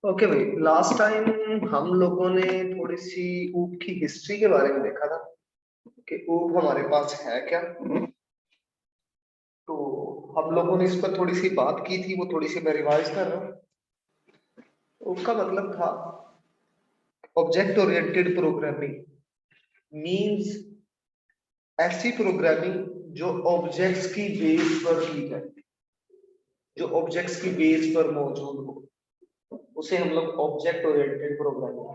Okay भाई, last time हम लोगों ने थोड़ी सी ऊप की हिस्ट्री के बारे में देखा था कि ऊप हमारे पास है क्या। तो हम लोगों ने इस पर थोड़ी सी बात की थी, वो थोड़ी सी मैं रिवाइज कर रहा हूँ। ऊप का मतलब था ऑब्जेक्ट ओरिएंटेड प्रोग्रामिंग, मींस ऐसी प्रोग्रामिंग जो ऑब्जेक्ट्स की बेस पर की जाए, जो ऑब्जेक्ट्स की बेस पर मौजूद हो, उसे हम लोग ऑब्जेक्ट ओरिएंटेड प्रोग्रामिंग।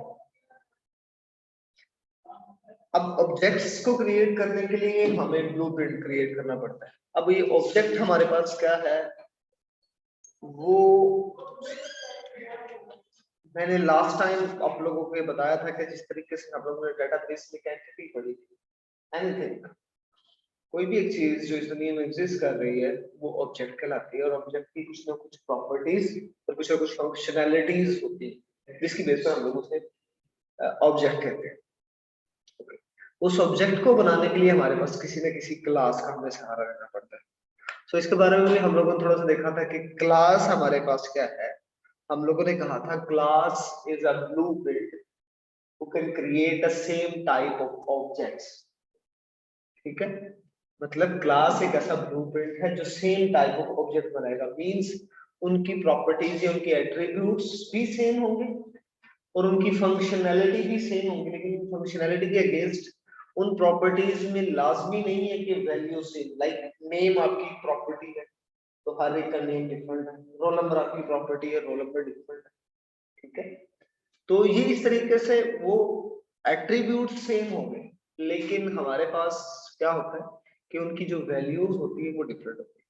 अब ऑब्जेक्ट्स को क्रिएट करने के लिए हमें ब्लूप्रिंट क्रिएट करना पड़ता है। अब ये ऑब्जेक्ट हमारे पास क्या है, वो मैंने लास्ट टाइम आप लोगों को ये बताया था कि जिस तरीके से हम लोगों ने डेटाबेस में एंटिटी पढ़ी थी, एनीथिंग, कोई भी एक चीज जो इस दुनिया में एग्जिस्ट कर रही है वो ऑब्जेक्ट कहलाती है, और ऑब्जेक्ट की कुछ ना कुछ प्रॉपर्टीज और कुछ ना कुछ फंक्शनैलिटीज होती है जिसकी बेस पर हम लोग उसे ऑब्जेक्ट कहते हैं। उस ऑब्जेक्ट को बनाने के लिए हमारे पास किसी न किसी क्लास का हमें सहारा लेना पड़ता है। तो इसके बारे में भी हम लोगों ने थोड़ा सा देखा था कि क्लास हमारे पास क्या है। हम लोगों ने कहा था class is a blueprint who can create the same type of objects। ठीक है, मतलब क्लास एक ऐसा ब्लूप्रिंट है जो सेम टाइप ऑफ ऑब्जेक्ट बनाएगा, मींस उनकी प्रॉपर्टीज या उनके एट्रीब्यूट्स भी सेम होंगे और उनकी फंक्शनैलिटी भी सेम होंगी, लेकिन फंक्शनैलिटी के अगेंस्ट उन प्रॉपर्टीज में लाजमी नहीं है कि वैल्यू सेम। लाइक नेम आपकी प्रॉपर्टी है तो हर एक का नेम डिफरेंट है, रोल नंबर आपकी प्रॉपर्टी है, रोल नंबर डिफरेंट है। ठीक है, तो ये इस तरीके से वो एट्रीब्यूट सेम हो गए, लेकिन हमारे पास क्या होता है कि उनकी जो वैल्यूज होती है वो डिफरेंट होती है।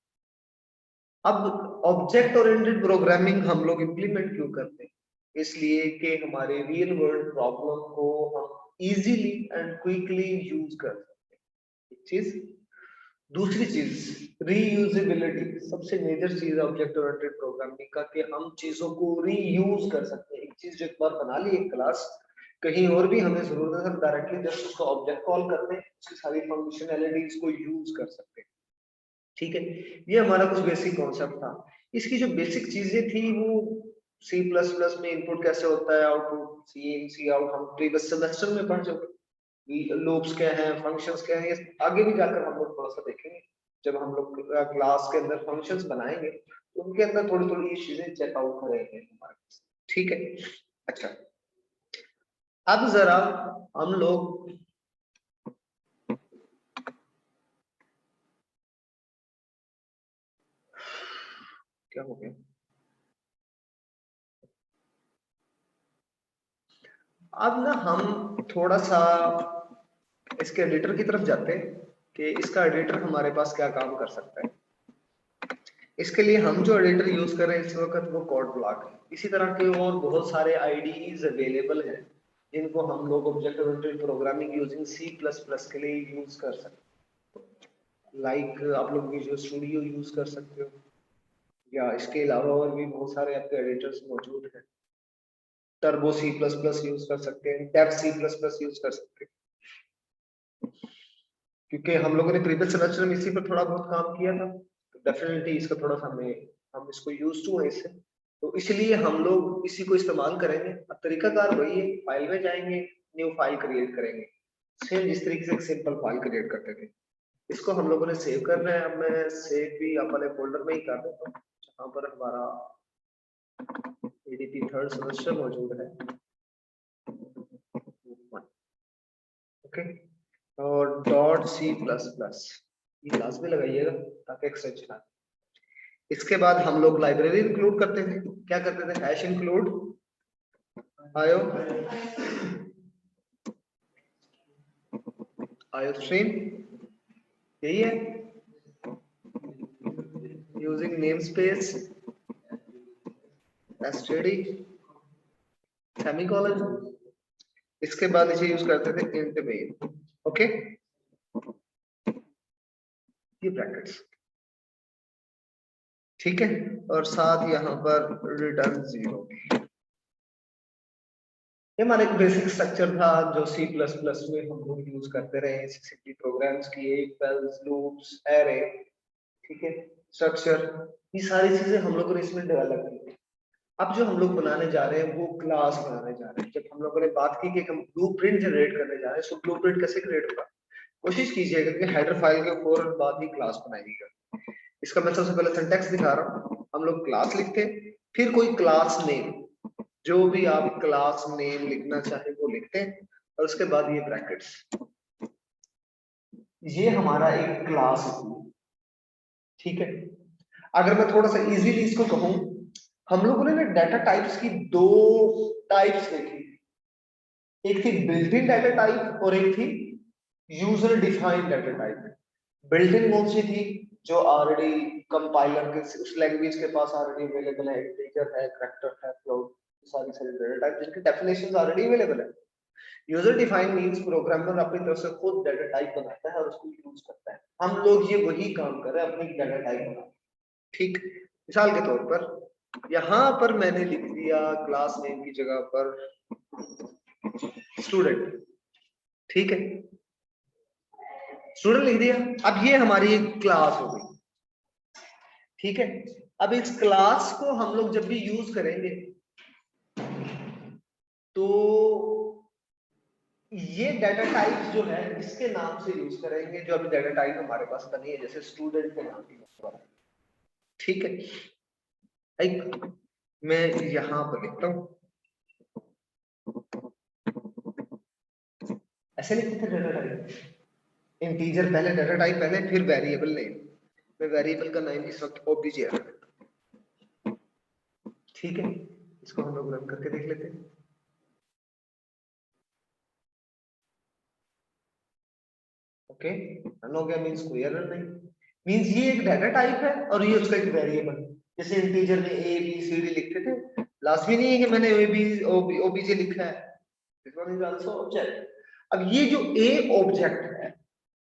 अब ऑब्जेक्ट ओरिएंटेड प्रोग्रामिंग हम लोग इंप्लीमेंट क्यों करते हैं? इसलिए कि हमारे रियल वर्ल्ड प्रॉब्लम को हम इजीली एंड क्विकली यूज कर सकते हैं, एक चीज। दूसरी चीज रीयूजेबिलिटी, सबसे मेजर चीज है ऑब्जेक्ट ओरिएंटेड प्रोग्रामिंग का, कि हम चीजों को रीयूज कर सकते हैं। एक चीज जो एक बार बना ली एक क्लास, कहीं और भी हमें जरूरत है, हम डायरेक्टली जस्ट उसको ऑब्जेक्ट कॉल करते हैं, उसकी सारी फंक्शनैलिटीज को यूज कर सकते हैं। ठीक है, ये हमारा कुछ बेसिक कॉन्सेप्ट था। इसकी जो बेसिक चीजें थी वो सी प्लस प्लस में इनपुट कैसे होता है, आउटपुट सी इन सी आउट, हम प्रीवियस सेमेस्टर में पढ़ चुके। लूप्स क्या हैं, फंक्शंस क्या हैं, ये आगे भी जाकर हम लोग थोड़ा सा देखेंगे जब हम लोग क्लास के अंदर फंक्शंस बनाएंगे, तो उनके अंदर थोड़ी थोड़ी ये चीजें चेकआउट करेंगे हमारे पास। ठीक है, अच्छा, अब जरा हम लोग क्या हो गया, अब ना हम थोड़ा सा इसके एडिटर की तरफ जाते हैं कि इसका एडिटर हमारे पास क्या काम कर सकता है। इसके लिए हम जो एडिटर यूज कर रहे हैं इस वक्त वो कोड ब्लॉक है। इसी तरह के और बहुत सारे आईडीज अवेलेबल हैं जिनको हम लोग object oriented programming using C plus plus के लिए यूज कर सकते हैं। लाइक आप लोग विजुअल स्टूडियो यूज कर सकते हो, या इसके अलावा और भी बहुत सारे आपके एडिटर्स मौजूद हैं। Turbo C plus plus use कर सकते हैं, Dev C plus plus use कर सकते हैं, क्योंकि हम लोगों ने प्रीवियस सेमेस्टर में इसी पर थोड़ा बहुत काम किया था, तो डेफिनेटली इसका थोड़ा सा हम इसको यूज टू है इससे, तो इसलिए हम लोग इसी को इस्तेमाल करेंगे। अब तरीकाकार वही है, फाइल में जाएंगे, न्यू फाइल क्रिएट करेंगे, सेम जिस तरीके से एक सिंपल फाइल क्रिएट करते थे। इसको हम लोगों ने सेव करना है। अब मैं सेव भी अपने फोल्डर में ही कर देता हूँ जहाँ पर हमारा एडीपी थर्ड सेमेस्टर मौजूद है। ओके, और डॉट सी प्लस प्लस ये लाजमी लगाइएगा ताकि एक्सटेंशन आए। इसके बाद हम लोग लाइब्रेरी इंक्लूड करते थे, क्या करते थे, हैश इंक्लूड आयो आयो स्ट्रीम, यही है, using name space STD semicolon. इसके बाद इसे यूज करते थे इंट मेन। ओके, ये ब्रैकेट्स, ठीक है, और साथ यहाँ पर रिटर्न 0। ये हमारा एक बेसिक स्ट्रक्चर था जो सी प्लस प्लस में हम लोग यूज करते रहे, सिंपली प्रोग्राम्स किए, इक्वल्स, लूप्स, एरे, ठीक है, स्ट्रक्चर, ये सारी चीजें हम लोगों ने इसमें डेवलप की। अब जो हम लोग बनाने जा रहे हैं वो क्लास बनाने जा रहे हैं। जब हम लोगों ने बात की कि हम ब्लूप्रिंट जनरेट करने जा रहे हैं, तो ब्लूप्रिंट कैसे क्रिएट होगा, कोशिश कीजिएगा कि हेडर फाइल के फौरन बाद ही क्लास बनाइएगा। इसका मैं सबसे पहले सिंटैक्स दिखा रहा हूँ। हम लोग क्लास लिखते हैं, फिर कोई क्लास नेम, जो भी आप क्लास नेम लिखना चाहे वो लिखते हैं, और उसके बाद ये ब्रैकेट्स, ये हमारा एक क्लास है। ठीक है, अगर मैं थोड़ा सा इजीली इसको कहूं, हम लोगों ने ना डाटा टाइप्स की दो टाइप्स देखी, एक थी बिल्ट इन डाटा टाइप और एक थी user defined data type. Built in कौन सी थी, जो ऑलरेडी कंपाइलर के उस लैंग्वेज के पास ऑलरेडी अवेलेबल है, इंटीजर है, कैरेक्टर है, फ्लोट, सारी सारी डाटा टाइप जिनकी डेफिनेशंस ऑलरेडी अवेलेबल है। यूजर डिफाइंड मींस प्रोग्रामर अपनी तरफ से खुद डाटा टाइप बनाता है और उसको यूज करता है। हम लोग ये वही काम कर रहे हैं, अपनी डाटा टाइप बनाना। ठीक, मिसाल के तौर पर यहां पर मैंने लिख दिया क्लास नेम की जगह पर स्टूडेंट। ठीक है, स्टूडेंट लिख दिया। अब ये हमारी एक क्लास हो गई। ठीक है, अब इस क्लास को हम लोग जब भी यूज करेंगे तो ये डाटा टाइप जो है इसके नाम से यूज करेंगे, जो अभी डाटा टाइप हमारे पास बनी है, जैसे स्टूडेंट के नाम की। ठीक है, एक मैं यहां पर लिखता हूं, ऐसे लिखते थे डाटा टाइप, इंटीजर पहले, डाटा टाइप पहले, फिर वेरिएबल नेम। मैं वेरिएबल का नाम इस वक्त ओबीजे है। ठीक है, इसको हम लोग रन करके देख लेते हैं। ओके, रन हो गया, मींस कोई एरर नहीं, मींस ये एक डाटा टाइप है और ये उसका एक वेरिएबल। जैसे इंटीजर में ए बी सी डी लिखते थे, लाजमी नहीं है कि मैंने ए बी ओबीजे लिखा है, this one is also object. अब ये जो ए ऑब्जेक्ट है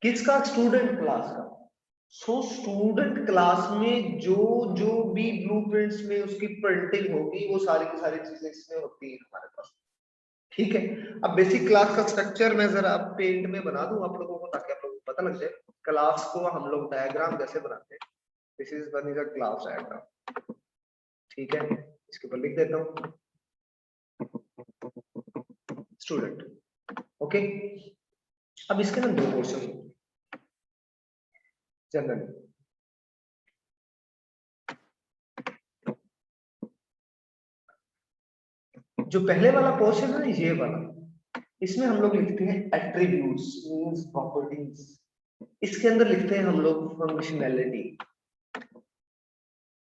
किसका, स्टूडेंट क्लास का। सो स्टूडेंट क्लास में जो जो भी ब्लूप्रिंट्स में उसकी प्रिंटिंग होगी वो सारी की सारी चीजें इसमें होती है हमारे पास। ठीक है, अब बेसिक क्लास का स्ट्रक्चर मैं जरा पेंट में बना दूं आप लोगों को, ताकि आप लोगों को पता लग जाए क्लास को हम लोग डायग्राम कैसे बनाते हैं। This is one is a class diagram. ठीक है, इसके ऊपर लिख देता हूं स्टूडेंट। ओके, अब इसके ना दो पोर्शन, जनरल, जो पहले वाला पोर्शन है ये वाला, इसमें हम लोग लिखते हैं एट्रीब्यूट्स मींस प्रॉपर्टीज। इसके अंदर लिखते हैं हम लोग फंक्शनैलिटी।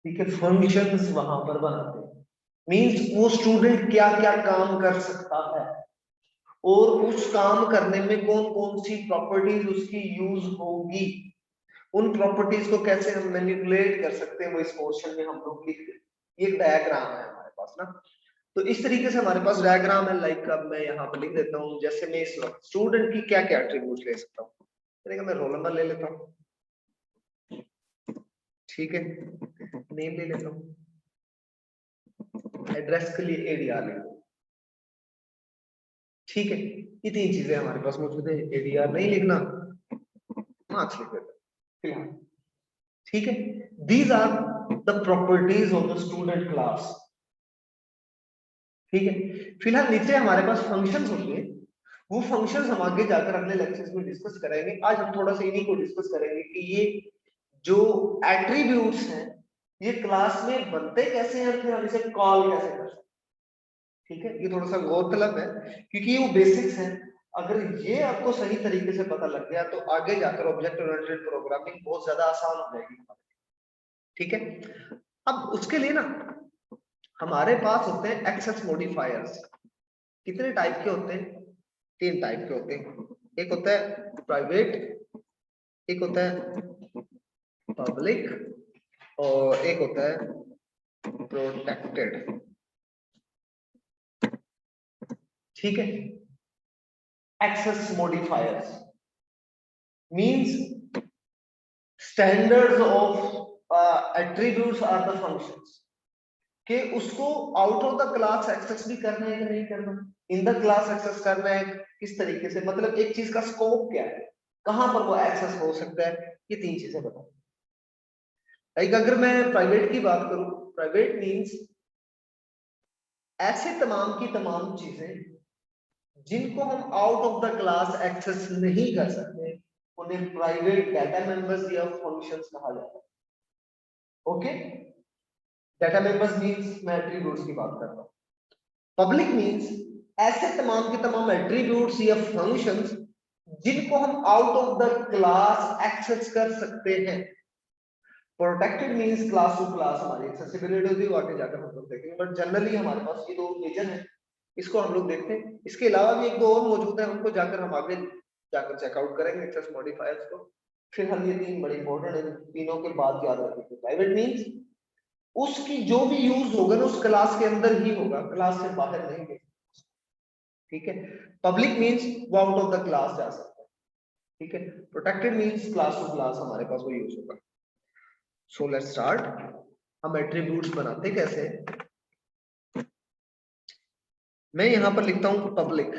ठीक है, फंक्शंस वहां पर बनाते हैं, मींस वो स्टूडेंट क्या क्या काम कर सकता है और उस काम करने में कौन कौन सी प्रॉपर्टीज उसकी यूज होगी, उन प्रॉपर्टीज को कैसे हम मैनिपुलेट कर सकते हैं, वो इस पोर्शन में हम लोग लिखते हैं। ये एक डायग्राम है हमारे पास ना, तो इस तरीके से हमारे पास डायग्राम है। लाइक अब मैं यहाँ पर लिख देता हूँ, जैसे मैं इस वक्त स्टूडेंट की क्या क्या एट्रीब्यूट ले सकता हूँ, मैं रोल नंबर ले लेता हूँ। ठीक है, नेम ले लेता हूँ, एड्रेस के लिए एडीआर ले लो। ठीक है, ये तीन चीजें हमारे पास मौजूद है। एडीआर नहीं लिखना, मार्क्स लिख देता फिलहाल। ठीक है, these are the properties of the student class. ठीक है, फिलहाल नीचे हमारे पास फंक्शंस होते हैं, वो फंक्शंस हम आगे जाकर अगले लेक्चर्स में डिस्कस करेंगे। आज हम थोड़ा सा इन्हीं को डिस्कस करेंगे कि ये जो एट्रीब्यूट्स हैं ये क्लास में बनते कैसे हैं और फिर हम इसे कॉल कैसे कर सकते हैं। ठीक है, ये थोड़ा सा गौरतलब है क्योंकि ये वो बेसिक्स हैं। अगर ये आपको सही तरीके से पता लग गया तो आगे जाकर ऑब्जेक्ट ओरिएंटेड प्रोग्रामिंग बहुत ज्यादा आसान हो जाएगी। ठीक है, अब उसके लिए ना हमारे पास होते हैं एक्सेस मॉडिफायर्स। कितने टाइप के होते हैं, तीन टाइप के होते हैं। एक होता है प्राइवेट, एक होता है पब्लिक और एक होता है प्रोटेक्टेड। ठीक है, access modifiers means standards of attributes are the functions, कि उसको out of the class access भी करना है कि नहीं करना, इन द क्लास एक्सेस करना है किस तरीके से, मतलब एक चीज का स्कोप क्या है, कहां पर वो एक्सेस हो सकता है, ये तीन चीजें बताओ। लाइक अगर मैं प्राइवेट की बात करूं, प्राइवेट मींस ऐसे तमाम की तमाम चीजें जिनको हम out of the class access नहीं कर सकते उन्हें प्राइवेट डाटा मेंबर्स या फंक्शंस कहा जाता है। ओके, डाटा मेंबर्स मींस मैं एट्रीब्यूट्स की बात कर रहा हूँ। पब्लिक मींस ऐसे तमाम के तमाम एट्रीब्यूट्स या फंक्शंस जिनको हम out of the class access कर सकते हैं। Protected means class to class हमारी एक्सेसिबिलिटी होती है, आगे जाकर हम लोग देखेंगे, बट जनरली हमारे पास ये दो मेजर है, इसको हम लोग देखते हैं। इसके अलावा भी एक दो और मौजूद है, उनको जाकर हम आगे जाकर चेकआउट करेंगे एक्सेस मॉडिफायर्स को। फिलहाल ये तीन बड़े इंपॉर्टेंट है, तीनों के बाद याद रखेंगे। प्राइवेट मींस उसकी जो भी यूज होगा ना उस क्लास के अंदर ही होगा, क्लास से बाहर नहीं है, ठीक है। पब्लिक मींस वो आउट ऑफ द क्लास जा सकता है, ठीक है। Protected means class to class हमारे पास वो यूज होगा। So let's start. हम एट्रीब्यूट्स बनाते कैसे हैं? मैं यहां पर लिखता हूं पब्लिक।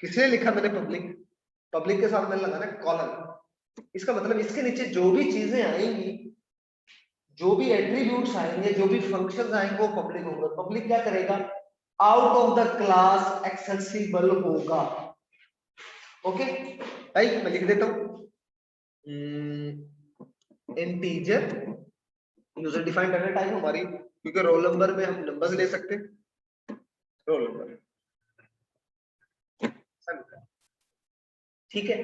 किसने लिखा मैंने पब्लिक? पब्लिक के साथ मैंने लगाना है कॉलम। इसका मतलब इसके नीचे जो भी चीजें आएंगी, जो भी एट्रीब्यूट्स आएंगे, जो भी फंक्शंस आएंगे वो पब्लिक होंगे। पब्लिक क्या करेगा? Out of the class accessible होगा। ओके भाई, मैं लिख देता हूं integer user defined data type हमारी, क्योंकि रोल नंबर में हम नंबर्स ले सकते हैं, रोल नंबर, ठीक है।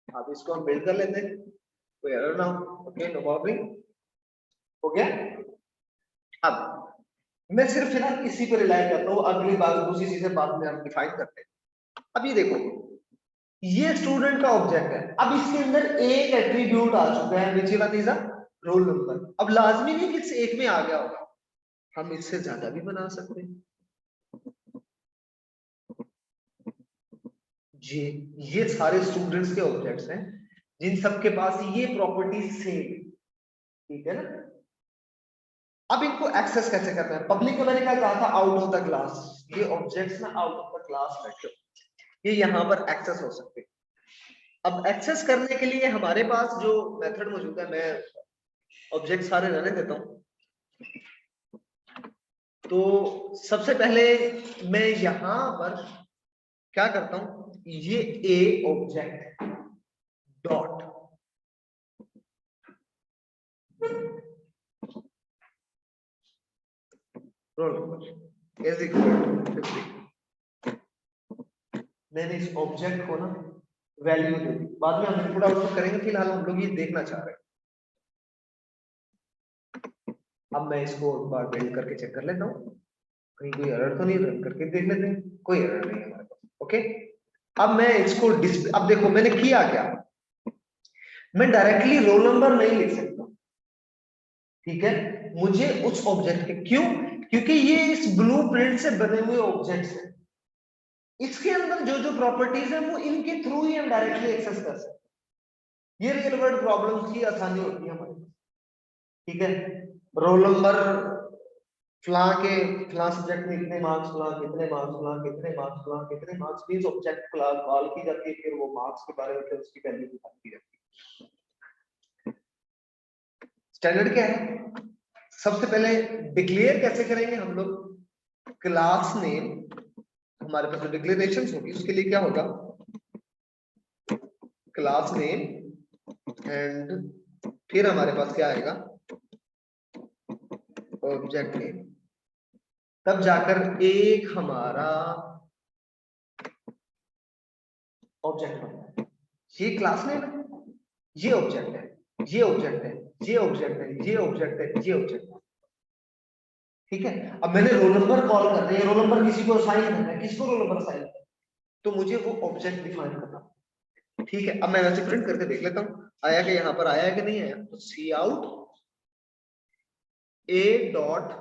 अब इसको हम बिल्ड कर लेते हैं, कोई एरर ना हो। ओके, नो प्रॉब्लम, हो गया। अब मैं सिर्फ फिलहाल इसी पर रिलाई करता हूँ, अगली बार दूसरी चीजें बाद में हम डिफाइन करते हैं। अब ये देखो, ये स्टूडेंट का ऑब्जेक्ट है। अब इसके अंदर एक एट्रीब्यूट आ चुका है, नीचे का तीसरा रोल नंबर। अब लाजमी नहीं कि इस एक में आ गया होगा, हम इससे ज्यादा भी बना सकते हैं। जी, ये सारे स्टूडेंट्स के ऑब्जेक्ट्स हैं जिन सबके पास ये प्रॉपर्टी सेम, ठीक है ना। अब इनको एक्सेस कैसे करना है? पब्लिक में मैंने क्या कहा था? Out of the class. ये ऑब्जेक्ट्स ना आउट ऑफ द क्लास बैठे, ये यहां पर एक्सेस हो सकते हैं। अब एक्सेस करने के लिए हमारे पास जो मेथड मौजूद है, मैं ऑब्जेक्ट सारे रहने देता हूं। तो सबसे पहले मैं यहां पर क्या करता हूं, ये a object dot roll number is equal to 50। मैंने इस ऑब्जेक्ट को ना वैल्यू दे दी, बाद में हम इनपुट आउटपुट करेंगे, फिलहाल हम लोग ये देखना चाह रहे हैं। अब मैं इसको एक बार बिल्ड करके चेक कर लेता हूँ, कहीं कोई एरर तो नहीं, रन करके देख लेते हैं, कोई एरर नहीं है हमारे पास। ओके, अब मैं इसको डिस्प्ले, अब देखो मैंने किया क्या, मैं डायरेक्टली रोल नंबर नहीं लिख सकता, ठीक है। मुझे उस ऑब्जेक्ट के, क्यों? क्योंकि ये इस ब्लूप्रिंट से बने हुए ऑब्जेक्ट्स हैं, इसके अंदर जो जो प्रॉपर्टीज है वो इनके थ्रू ही हम डायरेक्टली एक्सेस कर सकते हैं। ये रियल वर्ल्ड प्रॉब्लम्स की आसानी होती है हमारे पास, ठीक है। रोल नंबर फ्ला के फ्ला सब्जेक्ट में इतने मार्क्स, फ्ला कितने मार्क्स, फ्ला कितने मार्क्स, फ्ला कितने marks, means object class call की जाती है, फिर वो मार्क्स के बारे में फिर उसकी वैल्यू दिखाई जाती है। स्टैंडर्ड क्या है? सबसे पहले डिक्लेयर कैसे करेंगे हम लोग? क्लास नेम, हमारे पास जो डिक्लेरेशन होगी उसके लिए क्या होगा, क्लास नेम एंड फिर हमारे पास क्या आएगा, ऑब्जेक्ट नेम। तब जाकर एक हमारा ऑब्जेक्ट बनता है। ये क्लास नेम है, ये ऑब्जेक्ट है, ये ऑब्जेक्ट है, ये ऑब्जेक्ट है, ये ऑब्जेक्ट है, ये ऑब्जेक्ट है, ठीक है। अब मैंने रोल नंबर कॉल कर रहे हैं, रोल नंबर किसी को असाइन करना है, किसको रोल नंबर असाइन करना है, तो मुझे वो ऑब्जेक्ट डिफाइन करना, ठीक है। अब मैं वैसे प्रिंट करके देख लेता हूं, आया कि यहाँ पर आया है कि नहीं आया। तो cout a dot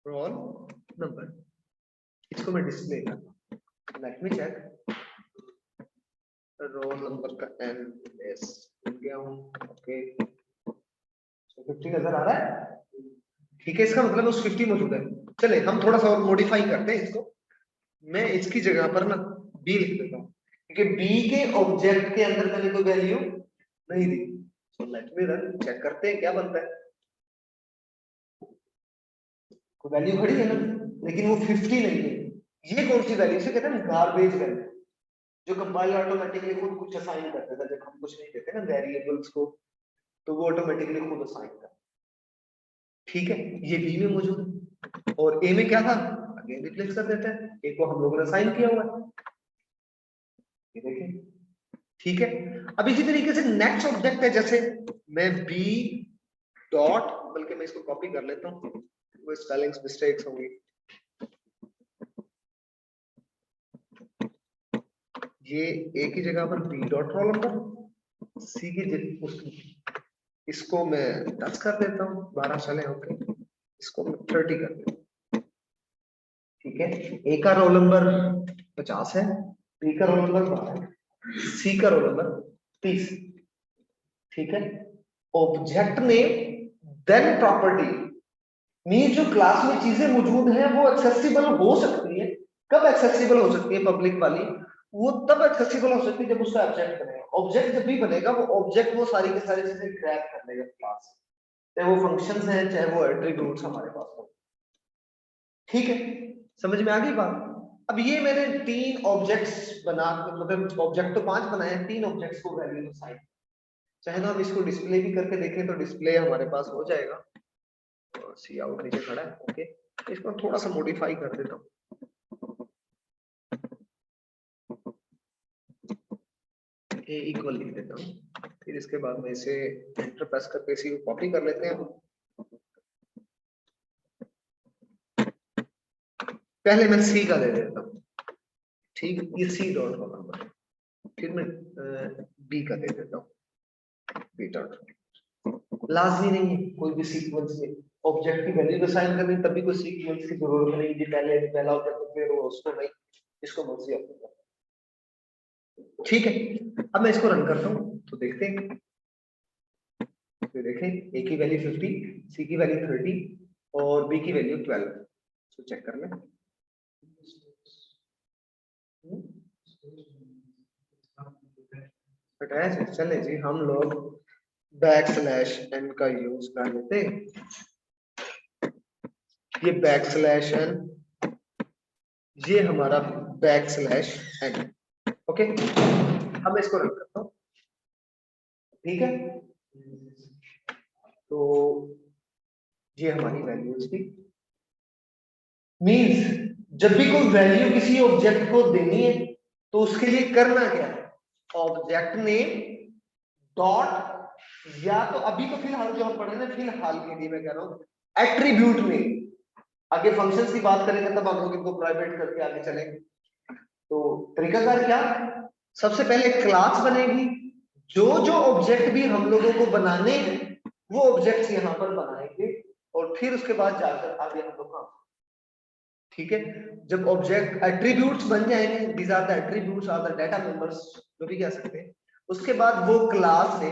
roll number, इसको मैं डिस्प्ले करता हूं। Let me check, roll number का एस गया हूं, ओके 50 नजर आ रहा है, ठीक है। इसका मतलब उस 50 मौजूद है। चले हम थोड़ा सा और मॉडिफाई करते हैं इसको, मैं इसकी जगह पर ना बी लिख देता हूं, क्योंकि बी के ऑब्जेक्ट के अंदर मैंने कोई वैल्यू नहीं दी। So let me run, check करते हैं क्या बनता है। कोई वैल्यू खड़ी है ना, लेकिन वो 50 नहीं है। ये कौन सी वैल्यू से कहते हैं गार्बेज वैल्यू, जो कंपाइलर ऑटोमेटिकली खुद कुछ असाइन कर देता है जब हम कुछ नहीं देते ना वेरिएबल्स को, तो वो ऑटोमेटिकली खुद असाइन कर। ठीक है, ये बी में मौजूद है और ए में क्या था, अगेन रिप्लेस कर देते हैं, ए को हम लोगों ने असाइन किया हुआ है, ये देखिए। ठीक है, अब इसी तरीके से नेक्स्ट ऑब्जेक्ट है, जैसे मैं बी डॉट, बल्कि मैं इसको कॉपी कर लेता हूँ, वो स्पेलिंग्स मिस्टेक्स होंगी। ये ए की जगह पर बी डॉट रोल नंबर, सी की जगह इसको मैं 10 कर देता हूँ, 12 चले, ओके, इसको मैं 30 कर देता हूँ। ठीक है, ए का रोल नंबर 50 है, बी का रोल नंबर 12, सी का रोल नंबर 30। ठीक है, object name then property, mean जो क्लास में चीजें मौजूद हैं वो एक्सेसिबल हो सकती है। कब एक्सेसिबल हो सकती है पब्लिक वाली, वो तब एक्सेसिबल हो सकती है जब उसका ऑब्जेक्ट बनेगा। ऑब्जेक्ट जब भी बनेगा वो ऑब्जेक्ट वो सारी की सारी चीजें ग्रैब कर लेगा क्लास से, चाहे वो फंक्शंस हैं चाहे वो एट्रीब्यूट्स हमारे पास हो। ठीक है, समझ में आ गई बात। अब ये मैंने 3 ऑब्जेक्ट्स बना, मतलब ऑब्जेक्ट तो 5 बनाए हैं, 3 ऑब्जेक्ट्स को वैल्यू असाइन, चाहे तो हम इसको डिस्प्ले भी करके देखें तो डिस्प्ले हमारे पास हो जाएगा। सी आउट नीचे खड़ा है, ओके, इसको थोड़ा सा मॉडिफाई कर देता हूँ, ए इक्वल लिख देता हूँ, फिर इसके बाद में इसे एंटर प्रेस करके इसी को कॉपी कर लेते हैं। पहले मैं सी का दे देता हूँ, ठीक, ये सी डॉट रोल नंबर, फिर मैं बी का दे देता हूँ, बी डॉट। लाजमी नहीं है कोई भी सीक्वेंस में ऑब्जेक्ट की वैल्यू असाइन करनी, तभी कोई सीक्वेंस की जरूरत नहीं जी, पहला ऑब्जेक्ट फिर वो उसको नहीं, इसको मर्जी आप करना। ठीक है, अब मैं इसको रन करता हूँ तो देखते हैं, तो देखें ए की वैल्यू 50, सी की वैल्यू 30 और बी की वैल्यू 12, तो चेक कर लें। चले जी, हम लोग बैकस्लैश n का यूज कर लेते हैं। ये बैकस्लैश n, ये हमारा बैकस्लैश n, ओके, अब मैं इसको रन करता हूँ। ठीक है, तो ये हमारी वैल्यूज थी। मींस जब भी कोई वैल्यू किसी ऑब्जेक्ट को देनी है तो उसके लिए करना क्या है, ऑब्जेक्ट नेम डॉट, या तो अभी तो फिलहाल जो हम पढ़ रहे हैं, फिलहाल के लिए मैं कह रहा हूं एट्रीब्यूट नेम, आगे फंक्शंस की बात करेंगे तब हम लोग इनको प्राइवेट करके आगे चलेंगे। तो तरीकाकार क्या, सबसे पहले क्लास बनेगी, जो जो ऑब्जेक्ट भी हम लोगों को बनाने हैं वो ऑब्जेक्ट्स यहां पर बनाएंगे और फिर उसके बाद जाकर आगे हम लोग काम। ठीक है, जब ऑब्जेक्ट एट्रीब्यूट्स बन जाएंगे, these are the attributes are the data members, जो भी कह सकते हैं, उसके बाद वो क्लास से,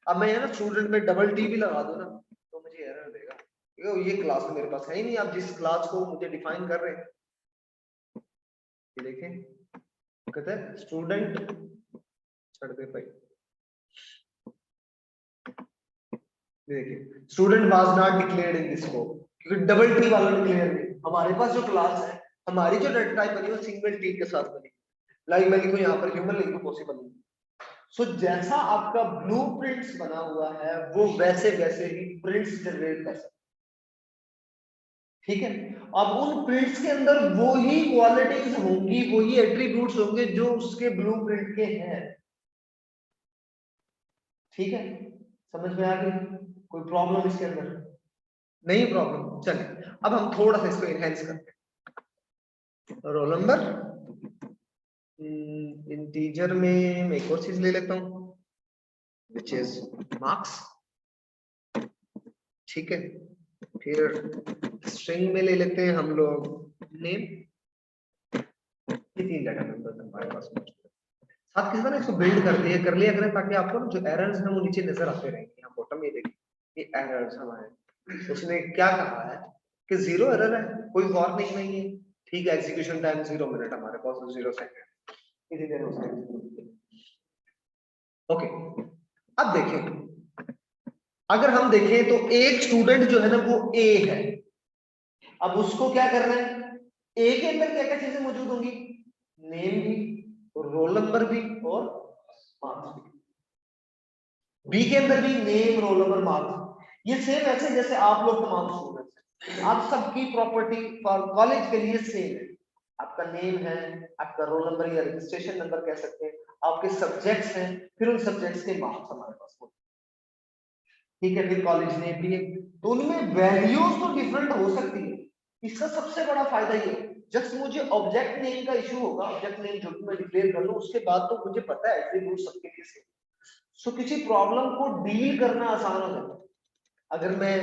अब मैं ना स्टूडेंट में डबल टी भी लगा दूं ना तो मुझे एरर देगा, क्योंकि ये क्लास मेरे पास है ही नहीं, आप जिस क्लास को मुझे डिफाइन कर रहे हैं। ये देखें, कहते हैं स्टूडेंट छोड़ दे भाई, देखिए student was not declared in this scope, क्योंकि डबल टी वाला डिक्लेयर नहीं, हमारे पास जो क्लास है, हमारी जो डाटा टाइप बनी है सिंगल टी के साथ बनी, लाइक मैं लिखूं यहाँ पर ह्यूमन लिखूं पॉसिबल नहीं। सो जैसा आपका ब्लूप्रिंट्स बना हुआ है वो वैसे वैसे ही प्रिंट्स जनरेट कर सकते। ठीक है, अब उन प्रिंट्स के अंदर वो ही क्वालिटीज होंगी, वो ही एट्रीब्यूट्स होंगे जो उसके ब्लूप्रिंट के हैं। ठीक है, समझ में आ गई, कोई प्रॉब्लम इसके अंदर नहीं? प्रॉब्लम, चलिए अब हम थोड़ा सा इसको एनहेंस करते हैं। रोल नंबर इंटीजर में मैं एक और चीज ले लेता हूं which is marks, ठीक है, फिर स्ट्रिंग में ले लेते हैं हम लोग नेम, ये 3 डाटा मेंबर्स हमारे पास मौजूद है। साथ के साथ इसको बिल्ड कर लिया करें ताकि आपको जो एरर्स हैं वो नीचे नजर आते रहेंगे। यहाँ बॉटम में देखिए ये एरर्स हमारे, उसने क्या कहा है कि 0 एरर है, कोई वार्निंग नहीं है, ठीक है, एग्जीक्यूशन टाइम 0 मिनट हमारे पास 0 सेकंड, इसी तरह उसने। ओके, अब देखें, अगर हम देखें तो एक स्टूडेंट जो है ना वो ए है, अब उसको क्या करना है, ए के अंदर क्या क्या चीजें मौजूद होंगी, नेम भी, रोल नंबर भी और मार्क्स भी। बी के अंदर भी नेम, रोल नंबर, मार्क्स। ये सेम ऐसे जैसे आप लोग तमाम स्टूडेंट्स हैं, आप सबकी प्रॉपर्टी कॉलेज के लिए सेम है। आपका नेम है, आपका रोल नंबर या रजिस्ट्रेशन नंबर कह सकते हैं, आपके सब्जेक्ट्स हैं, फिर उन सब्जेक्ट्स के मार्क्स हमारे पास होते हैं। ठीक है, फिर कॉलेज नेम भी है, तो उनमें वैल्यूज तो डिफरेंट हो सकती है। इसका सबसे बड़ा फायदा ये है, जस्ट मुझे ऑब्जेक्ट नेम का इशू होगा, ऑब्जेक्ट नेम जो भी मैं डिक्लेयर कर लूं, उसके बाद तो मुझे पता है एट्रीब्यूट सबके लिए सेम। सो किसी प्रॉब्लम को डील करना आसान हो जाता है। अगर मैं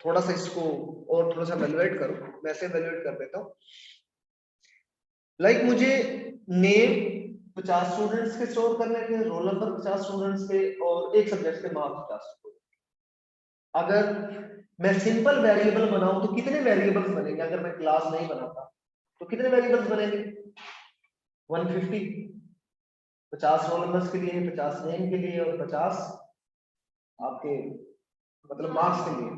थोड़ा सा इसको और थोड़ा सा वैल्यूएट करूं, मैं ऐसे वैल्यूएट कर देता हूं, लाइक मुझे नेम 50 स्टूडेंट्स के स्टोर करने के, रोल नंबर 50 स्टूडेंट्स के, और एक सब्जेक्ट के मार्क्स 50। अगर मैं सिंपल वेरिएबल बनाऊं तो कितने वेरिएबल्स बनेंगे, अगर मैं क्लास नहीं बनाता तो कितने वेरिएबल्स बनेंगे, 150। 50 रोल नंबर्स के लिए, 50 नेम के लिए, और 50 आपके मतलब मार्क्स के लिए।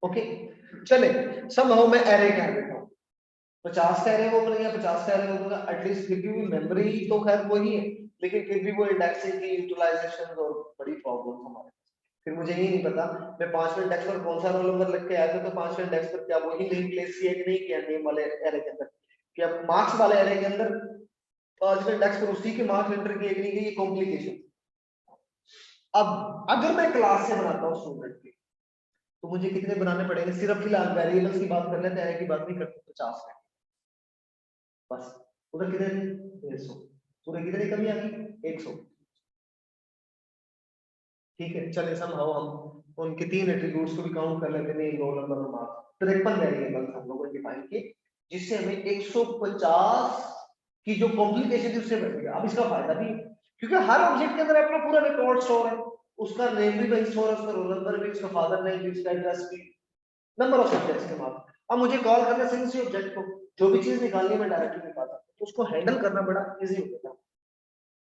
ओके, चले समहाउ मैं एरे कह देता हूँ, 50 का एरे वो बनेगा, 50 का एरे वो बनेगा, एटलीस्ट फिर भी मेमोरी तो खैर वही है, लेकिन फिर भी वो इंडेक्सिंग की यूटिलाइजेशन और बड़ी प्रॉब्लम हमारे। फिर मुझे ये नहीं पता मैं 5वें इंडेक्स पर कौन सा रोल नंबर लिख के आया था, तो 5वें इंडेक्स पर क्या वही लिंक प्लेस किया कि नहीं किया नेम वाले एरे के अंदर, क्या मार्क्स वाले एरे के अंदर 5वें इंडेक्स पर उसी के मार्क्स एंटर किए कि नहीं किए, ये कॉम्प्लिकेशन। अब अगर मैं क्लास से बनाता हूँ स्टूडेंट की, तो मुझे कितने बनाने पड़ेंगे, सिर्फ फिलहाल वेरिएबल्स की बात कर लेते हैं, की बात नहीं करते, 50 में बस। उधर कितने, 150, पूरे कितनी कमी आ गई, 100। ठीक है, चलिए समहाउ हम उनके 3 एट्रीब्यूट्स को भी काउंट कर लेते हैं, रोल नंबर और मार्क्स। 53 वेरिएबल्स हम लोगों ने डिफाइन किए, जिससे हमें 150 की जो कॉम्प्लिकेशन थी उससे बच गया। अब इसका फायदा भी, क्योंकि हर ऑब्जेक्ट के अंदर अपना पूरा रिकॉर्ड स्टोर है, उसका नेम भी वही स्टोर है, उसका रोल नंबर भी, उसका फादर नेम भी, उसका एड्रेस भी, नंबर ऑफ सब्जेक्ट्स के मार्क्स। अब मुझे कॉल करना सिर्फ उसी ऑब्जेक्ट को, जो भी चीज निकालनी है मैं डायरेक्टली निकाल सकता हूं, तो उसको हैंडल करना बड़ा इजी हो जाता है।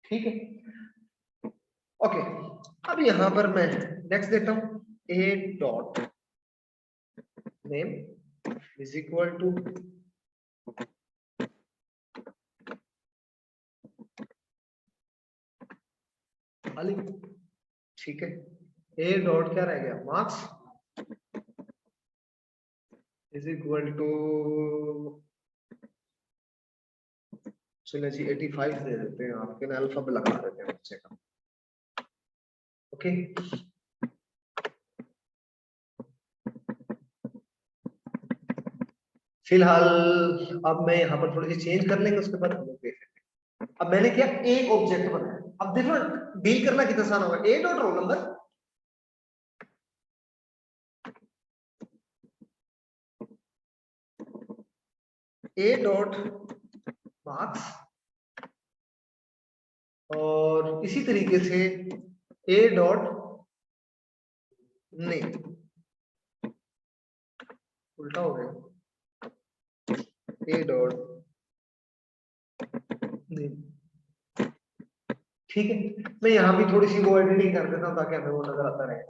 ठीक है, ओके। अब यहां पर मैं नेक्स्ट देता हूं, a dot name is equal to खाली। ठीक है, ए डॉट क्या रह गया, मार्क्स इज इक्वल टू, चलिए जी 85 दे देते हैं, आपके अल्फा पे लगा देते हैं बच्चे का। ओके, फिलहाल अब मैं यहाँ पर थोड़ी सी चेंज कर लेंगे, उसके बाद हम लोग देख लेंगे। अब मैंने क्या, एक ऑब्जेक्ट बनाया, अब देखो डील करना कितना आसान होगा, ए डॉट रोल नंबर, ए डॉट मार्क्स, और इसी तरीके से ए डॉट नेम, उल्टा हो गया, ए डॉट नेम। ठीक है, मैं यहाँ भी थोड़ी सी वो एडिटिंग कर देता हूँ ताकि हमें वो नजर आता रहे।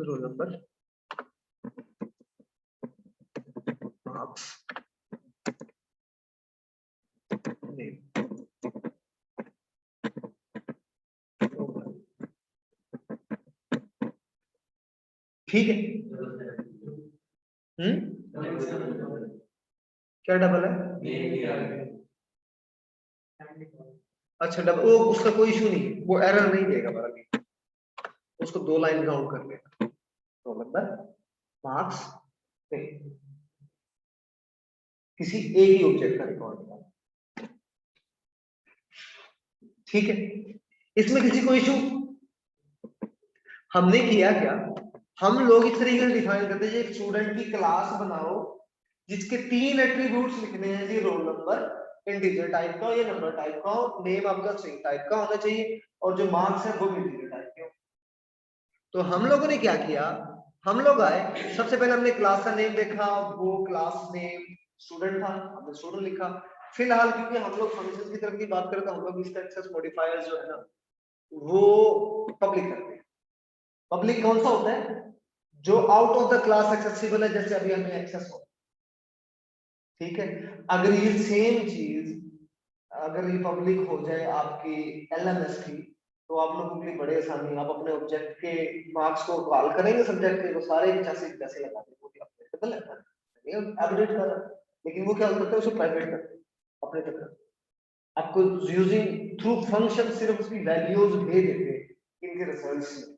Roll number, marks, name. ठीक है, क्या डबल है, अच्छा डबल, वो उसका कोई इशू नहीं, वो एरर नहीं देगा बराबर, उसको 2 लाइन काउंट कर लेगा, रोल नंबर, मार्क्स, किसी एक ही ऑब्जेक्ट का रिकॉर्ड निकाल। ठीक है, इसमें किसी को इशू, हमने किया क्या, हम लोग इस तरीके से डिफाइन करते हैं, एक स्टूडेंट की क्लास बनाओ जिसके 3 एट्रीब्यूट्स लिखने हैं जी, रोल नंबर इंटीजर टाइप का, ये नंबर टाइप का हो, नेम आपका स्ट्रिंग टाइप का होना चाहिए, और जो मार्क्स है वो भी इंटीजर टाइप के हो। तो हम लोगों ने क्या किया, हम लोग आए, सबसे पहले हमने क्लास का नेम देखा, वो क्लास नेम स्टूडेंट था, हमने स्टूडेंट लिखा। फिलहाल क्योंकि हम लोग फंक्शंस की तरफ की बात करें, तो हम लोग इसका एक्सेस मॉडिफायर्स जो है ना वो पब्लिक करते हैं। पब्लिक कौन सा होता है, जो out of the class accessible है, जैसे अभी हमें एक्सेस हो, ठीक है। अगर ये सेम चीज अगर ये पब्लिक हो जाए आपकी एलएमएस की, तो आप लोगों के लिए बड़े आसानी, आप अपने ऑब्जेक्ट के मार्क्स को कॉल करेंगे सब्जेक्ट के, वो सारे 85 कैसे लगा देंगे, वो भी अपडेटेबल है ना, ये अपडेट कर रहा है। लेकिन वो क्या करते हैं, उसे प्राइवेट करते हैं अपने तक, आपको यूजिंग थ्रू फंक्शन सिर्फ उसकी वैल्यूज भेज देते हैं इनके रिजल्ट्स में।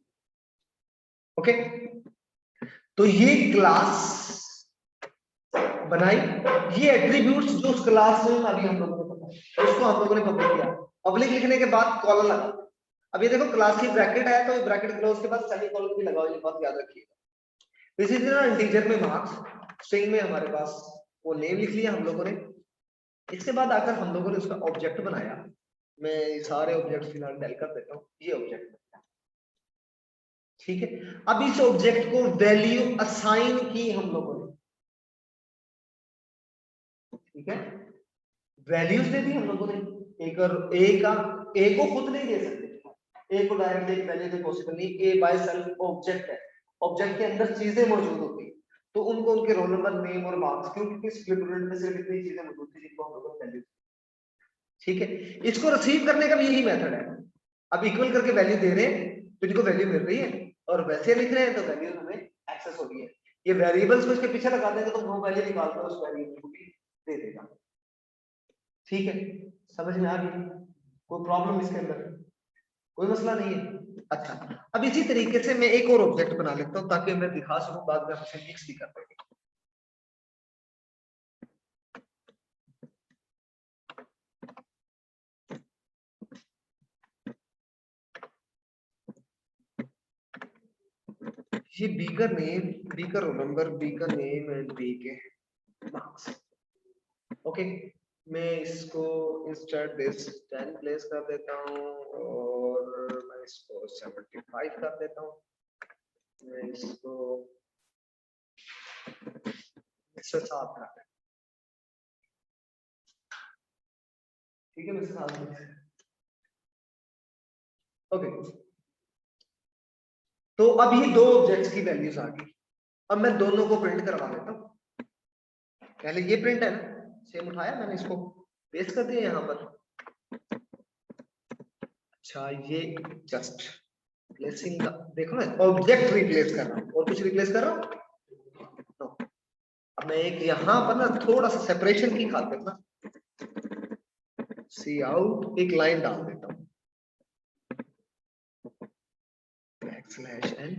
ओके, तो ये क्लास बनाई, ये एट्रीब्यूट्स जो उस क्लास में अभी हम लोगों को पता है, उसको हम लोगों ने पब्लिक किया। पब्लिक लिखने के बाद कॉलन लगा। अब ये देखो क्लास की ब्रैकेट है, तो ब्रैकेट क्लोज के बाद सेमीकोलन भी लगाओ, ये बात याद रखिएगा। इसी तरह इंटीजर में मार्क्स, स्ट्रिंग में हमारे पास वो नेम लिख लिया हम लोगों ने। इसके बाद आकर हम लोगों ने उसका ऑब्जेक्ट बनाया। मैं सारे ऑब्जेक्ट फिलहाल डेल कर देता हूँ, ये ऑब्जेक्ट, ठीक है। अब इस ऑब्जेक्ट को वैल्यू असाइन की हम लोगों ने, ठीक है, वैल्यूज दे दी हम लोगों ने। एक और ए का, ए को खुद नहीं दे सकते, ए को डायरेक्ट एक वैल्यू दे पॉसिबल नहीं, ए बाय सेल्फ ऑब्जेक्ट है, ऑब्जेक्ट के अंदर चीजें मौजूद होती, तो उनको उनके रोल नंबर, नेम और मार्क्स, क्योंकि स्प्लिट स्टूडेंट में सिर्फ इतनी चीजें मौजूद थी जिनको हम लोगों ने वैल्यू, ठीक है। इसको रिसीव करने का भी यही मेथड है। अब इक्वल करके वैल्यू दे रहे हैं तो इनको वैल्यू मिल रही है, और वैसे लिख रहे हैं तो वैल्यू हमें एक्सेस हो रही है। ये वेरिएबल्स को इसके पीछे लगा देंगे तो वो वैल्यू निकाल कर उस वेरिएबल को भी दे देगा, ठीक है। समझ में आ गई? कोई प्रॉब्लम इसके अंदर? कोई मसला नहीं है। अच्छा, अब इसी तरीके से मैं एक और ऑब्जेक्ट बना लेता हूं ताकि मैं दिखा सकूं, बाद में हम मिक्स भी कर देंगे। ये बी का नेम, बी का रोल नंबर, बी का नेम एंड बी के मार्क्स। ओके, मैं इसको इंस्टेड दिस 10 प्लेस कर देता हूँ, और मैं इसको 75 कर देता हूँ। मैं इसको इससे 7 कर देता हूँ, ठीक है। मैं इससे 7 ओके। तो अब ये दो ऑब्जेक्ट्स की वैल्यूज आ गई। अब मैं दोनों को प्रिंट करवा लेता हूँ। पहले ये प्रिंट है ना, सेम उठाया मैंने, इसको पेस्ट कर दिया यहाँ पर। अच्छा, ये जस्ट प्लेसिंग का, देखो मैं ऑब्जेक्ट रिप्लेस कर रहा हूँ और कुछ रिप्लेस कर रहा हूँ तो। अब मैं एक यहाँ पर ना थोड़ा सा सेपरेशन की खातिर ना सी आउट एक लाइन डाल देता हूँ, बैकस्लैश एन,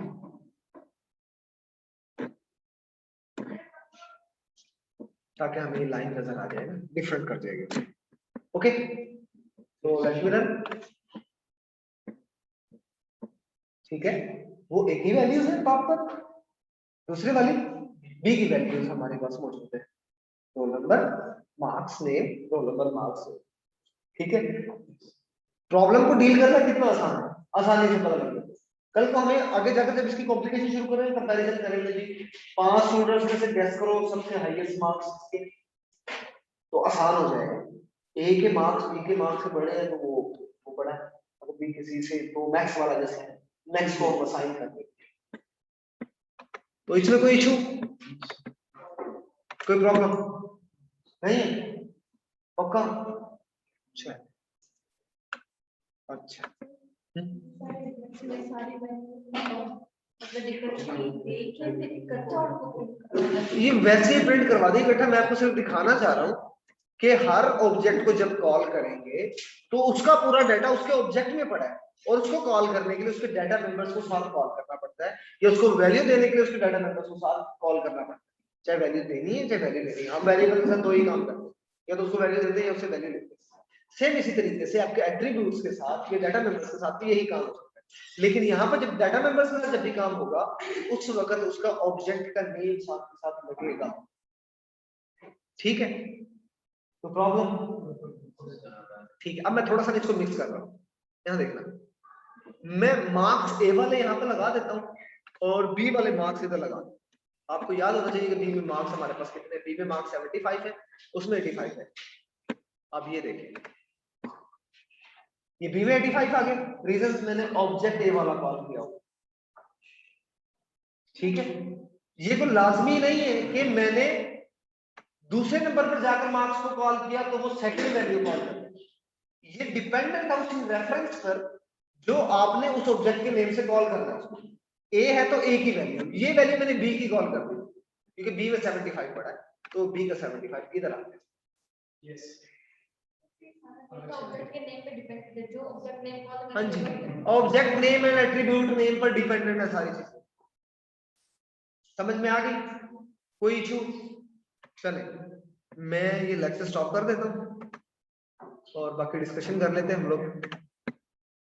ताकि हमें ये लाइन नजर आ जाएगा, डिफरेंट कर जाएगा। ओके, तो लेट मी रन, ठीक है। वो एक ही वैल्यूज है टॉप पर, दूसरी वाली बी की वैल्यूज हमारे पास मौजूद है, roll number, marks, name, roll number, marks, ठीक है। प्रॉब्लम को डील करना कितना आसान है, आसानी से पता लग जाता है। कल को हमें आगे जाकर जब इसकी कॉम्प्लिकेशन शुरू करेंगे, कंपैरिजन करेंगे जी 5 स्टूडेंट्स में से गेस करो सबसे हाईएस्ट मार्क्स के, तो आसान हो जाएगा। ए के मार्क्स बी के मार्क्स से बड़े हैं तो वो बड़ा है, अगर बी के सी से, तो मैक्स वाला जैसे है, मैक्स को हम असाइन कर देंगे। तो इसमें कोई इशू, कोई प्रॉब्लम नहीं है? पक्का? अच्छा अच्छा, ये वैसे ही प्रिंट करवा दी बेटा, मैं आपको सिर्फ दिखाना चाह रहा हूँ कि हर ऑब्जेक्ट को जब कॉल करेंगे तो उसका पूरा डाटा उसके ऑब्जेक्ट में पड़ा है, और उसको कॉल करने के लिए उसके डाटा मेंबर्स को साथ कॉल करना पड़ता है, या उसको वैल्यू देने के लिए उसके डाटा मेंबर्स को साथ कॉल करना पड़ता है। चाहे वैल्यू देनी है चाहे वैल्यू लेनी है, हम वेरिएबल के साथ दो ही काम करते हैं, या तो उसको वैल्यू देते हैं या उससे वैल्यू लेते हैं। सेम इसी तरीके से आपके एट्रीब्यूट्स के साथ या डाटा मेंबर्स के साथ भी यही काम होता है, लेकिन यहाँ पर जब डाटा मेंबर्स के साथ जब भी काम होगा उस वक्त उसका ऑब्जेक्ट का नेम साथ के साथ लगेगा, ठीक है। तो प्रॉब्लम, ठीक है। अब मैं थोड़ा सा इसको मिक्स कर रहा हूँ, यहाँ देखना, मैं मार्क्स ए वाले यहाँ पे लगा देता हूँ और बी वाले मार्क्स इधर लगा दूँ। आपको याद होना चाहिए कि बी में मार्क्स हमारे पास कितने, बी में मार्क्स 75 है, उसमें 85 है। अब ये देखिए, ये बी में 85 आ गए, रीजन मैंने ऑब्जेक्ट ए वाला कॉल किया हो, ठीक है, ये कोई लाजमी नहीं है कि मैंने दूसरे नंबर पर जाकर मार्क्स को कॉल किया तो वो सेकंड वैल्यू कॉल कर, ये डिपेंडेंट है उस रेफरेंस पर जो आपने उस ऑब्जेक्ट के नेम से कॉल करना है उसको। ए है तो ए की वैल्यू, ये वैल्यू मैंने बी की कॉल कर दी क्योंकि बी में 75 पड़ा है, तो बी का 75 इधर आता है। यस, ऑब्जेक्ट के नेम पे डिपेंड करता है, जो ऑब्जेक्ट नेम कॉल हाँ जी, object name and attribute name पर डिपेंडेंट है सारी चीजें। समझ में आ गई? कोई इशू? चले मैं ये लेक्चर स्टॉप कर देता हूँ और बाकी डिस्कशन कर लेते हैं हम लोग।